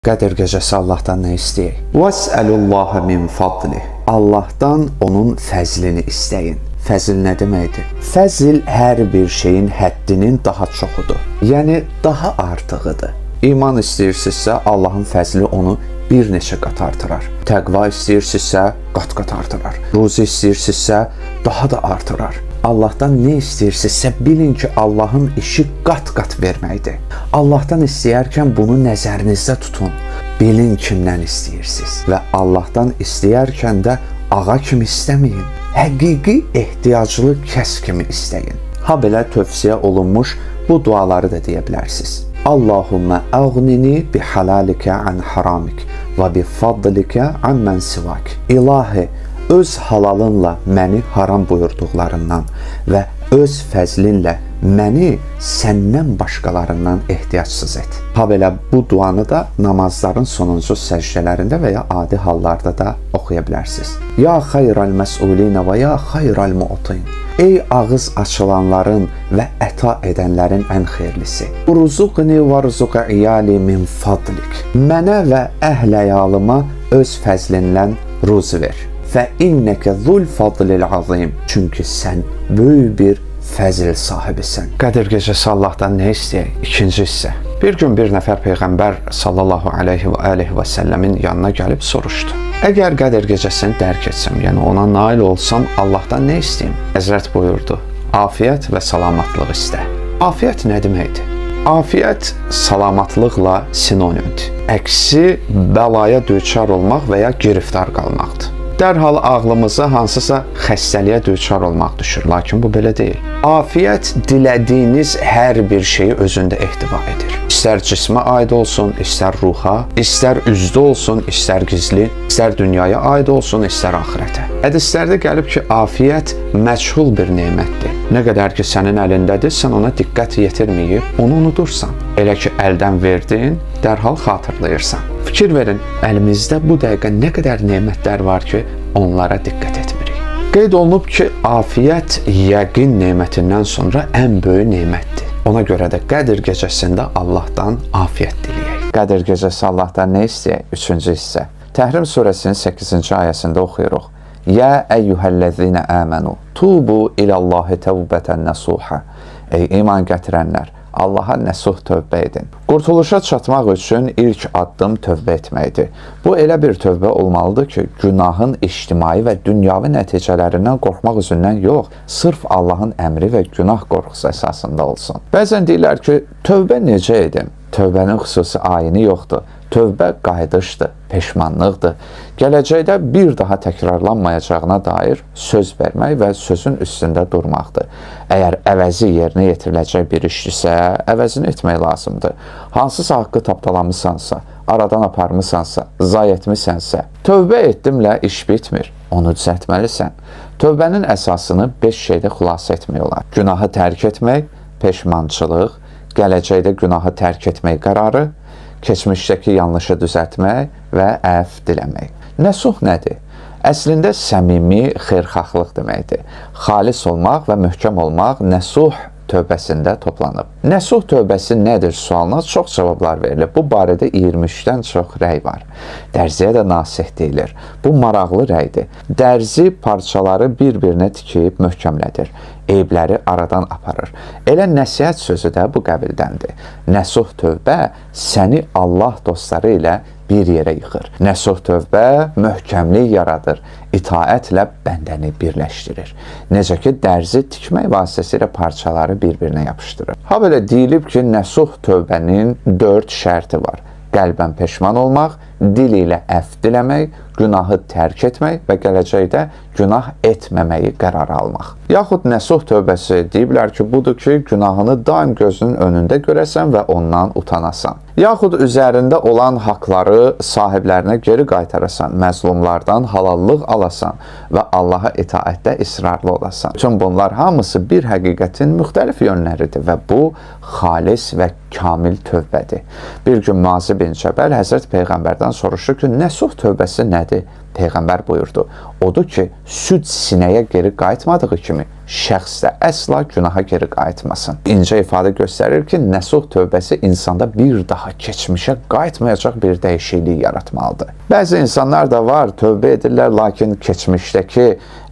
Qədir gecəsi Allahdan nə istəyək? Vəs'əlullaha min fadlih. Allahdan onun fəzlini istəyin. Fəzil nə deməkdir? Fəzil hər bir şeyin həddinin daha çoxudur. Yəni daha artığıdır. İman istəyirsinizsə Allahın fəzli onu bir neçə qat artırar. Təqva istəyirsinizsə qat-qat artırar. Ruzi istəyirsinizsə daha da artırar. Allahdan nə istəyirsinizsə bilin ki, Allahın işi qat-qat verməkdir. Allahdan istəyərkən bunu nəzərinizdə tutun. Bilin kimdən istəyirsiniz və Allahdan istəyərkən də ağa kimi istəməyin. Həqiqi ehtiyaclı kəs kimi istəyin. Ha belə tövsiyə olunmuş bu duaları da deyə bilərsiniz. Allahumma əğnini bi halalikə an haramik və bi fadlikə an mən sivak. İlahi, öz halalınla məni haram buyurduqlarından və öz fəzlinlə məni səndən başqalarından ehtiyacsız et. Ha belə bu duanı da namazların sonuncu səcdələrində və ya adi hallarda da oxuya bilərsiniz. Ya xayral məsulinə və ya xayral mu'tin. Ey ağız açılanların və əta edənlərin ən xeyirlisi. Urzuqni varzuq iyali min fadlik. Mənə və əhl-əyalıma öz fəzlinlə ruzi ver. Fə innəkə zul fadlil azim. Çünki sən böyük bir fəzil sahibisən. Qədir gecəsi Allahdan nə istəyək? İkinci hissə. Bir gün bir nəfər Peyğəmbər sallallahu aleyhi və səlləmin yanına gəlib soruşdu. Əgər Qədir gecəsini dərk etsəm, yəni ona nail olsam, Allahdan nə istəyim? Həzrət buyurdu, afiyət və salamatlıq istə. Afiyət nə deməkdir? Afiyət salamatlıqla sinonimdir. Əksi bəlaya düçar olmaq və ya giriftar qalmaqdır. Dərhal ağlımıza hansısa xəstəliyə düçar olmaq düşür, lakin bu belə deyil. Afiyət dilədiyiniz hər bir şeyi özündə ehtiva edir. İstər cismə aid olsun, istər ruha, istər üzdə olsun, istər gizli, istər dünyaya aid olsun, istər axirətə. Hədislərdə gəlib ki, afiyət məchul bir nemətdir. Nə qədər ki, sənin əlindədir, sən ona diqqət yetirməyib, onu unudursan. Elə ki, əldən verdin, dərhal xatırlayırsan. Fikir verin, əlimizdə bu dəqiqə nə qədər nemətlər var ki, onlara diqqət etmirik. Qeyd olunub ki, afiyət yəqin nemətindən sonra ən böyük nemətdir. Ona görə də Qədir gecəsində Allahdan afiyət diləyək. Qədir gecəsi Allahdan nə istəyək? Üçüncü hissə. Təhrim surəsinin 8-ci ayəsində oxuyuruq. Ya əyyuhəlləzinə əmənu, tubu iləllahi təvbətən nəsuhə. Ey iman gətirənlər, Allaha nəsuh tövbə edin. Qurtuluşa çatmaq üçün ilk addım tövbə etməkdir. Bu elə bir tövbə olmalıdır ki, günahın ictimai və dünyavi nəticələrindən qorxmaq üzündən yox, sırf Allahın əmri və günah qorxusu əsasında olsun. Bəzən deyirlər ki, tövbə necə edim? Tövbənin xüsusi ayini yoxdur. Tövbə qayıdışdır, peşmanlıqdır. Gələcəkdə bir daha təkrarlanmayacağına dair söz vermək və sözün üstündə durmaqdır. Əgər əvəzi yerinə yetiriləcək bir işdirsə, əvəzini etmək lazımdır. Hansısa haqqı tapdalamısansa, aradan aparmısansa, zay etmisənsə, tövbə etdimlə iş bitmir, onu düzəltməlisən. Tövbənin əsasını 5 şeydə xülasə etmək olar. Günahı tərk etmək, peşmançılıq, gələcəkdə günahı tərk etmək qərarı, keçmişdəki yanlışı düzəltmək və əfv diləmək. Nəsuh nədir? Əslində səmimi xeyirxahlıq deməkdir. Xalis olmaq və möhkəm olmaq nəsuh tövbəsində toplanıb. Nəsuh tövbəsi nədir sualına çox cavablar verilir. Bu barədə 23-dən çox rəy var. Dərziyə də nasih deyilir. Bu maraqlı rəydir. Dərzi parçaları bir-birinə tikib möhkəmlədir. Eybləri aradan aparır. Elə nəsihət sözü də bu qəbildəndir. Nəsuh tövbə səni Allah dostları ilə bir yerə yıxır. Nəsuh tövbə möhkəmlik yaradır, itaətlə bəndəni birləşdirir. Necə ki, dərzi tikmək vasitəsilə parçaları bir-birinə yapışdırır. Ha belə deyilib ki, nəsuh tövbənin 4 şərti var. Qəlbən peşman olmaq, dil ilə əfv diləmək, günahı tərk etmək və gələcəkdə günah etməməyi qərar almaq. Yaxud nəsuh tövbəsi deyiblər ki, budur ki, günahını daim gözünün önündə görəsən və ondan utanasan. Yaxud üzərində olan haqları sahiblərinə geri qaytarasan, məzlumlardan halallıq alasan və Allaha itaətdə israrlı olasan. Bütün bunlar hamısı bir həqiqətin müxtəlif yönləridir və bu, xalis və kamil tövbədir. Bir gün Muaz bin Cəbəl Həzrət Peyğəmbərdən soruşdu ki, nəsuh tövbəsi nədir? Peyğəmbər buyurdu. Odur ki, süd sinəyə geri qayıtmadığı kimi şəxs də əsla günaha geri qayıtmasın. İncə ifadə göstərir ki, nəsuh tövbəsi insanda bir daha keçmişə qayıtmayacaq bir dəyişiklik yaratmalıdır. Bəzi insanlar da var, tövbə edirlər, lakin keçmişdəki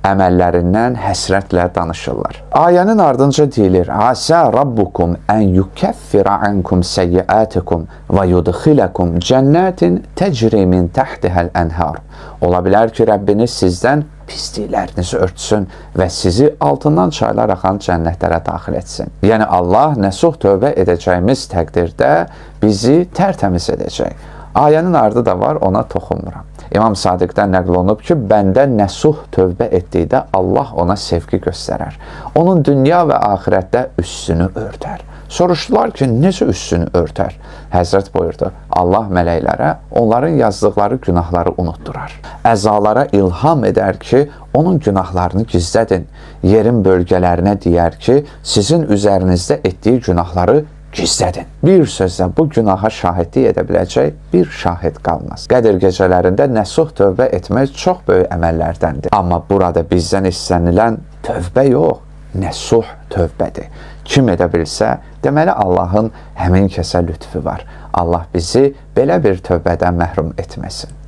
əməllərindən həsrətlə danışırlar. Ayənin ardınca deyilir: "Asə rabbukum ən yukəffirə ankum səyyiatikum və yudxilakum cennetin tecri min tahtihal enhar." Ola bilər ki, Rəbbiniz sizdən pisliklərinizi örtsün və sizi altından çaylar axan cənnətlərə daxil etsin. Yəni Allah nəsuh tövbə edəcəyimiz təqdirdə bizi tərtəmiz edəcək. Ayənin ardı da var, ona toxunmuram. İmam Sadiqdən nəql olunub ki, bəndə nəsuh tövbə etdikdə Allah ona sevgi göstərər. Onun dünya və axirətdə üstünü örtər. Soruşdular ki, necə üstünü örtər? Həzrət buyurdu, Allah mələklərə onların yazdıqları günahları unutdurar. Əzalara ilham edər ki, onun günahlarını gizlədin. Yerin bölgələrinə deyər ki, sizin üzərinizdə etdiyi günahları gizlədin. Bir sözlə bu günaha şahidlik edə biləcək bir şahid qalmaz. Qədir gecələrində nəsuh tövbə etmək çox böyük əməllərdəndir. Amma burada bizdən istənilən tövbə yox, nəsuh tövbədir. Kim edə bilsə, deməli Allahın həmin kəsə lütfü var. Allah bizi belə bir tövbədən məhrum etməsin.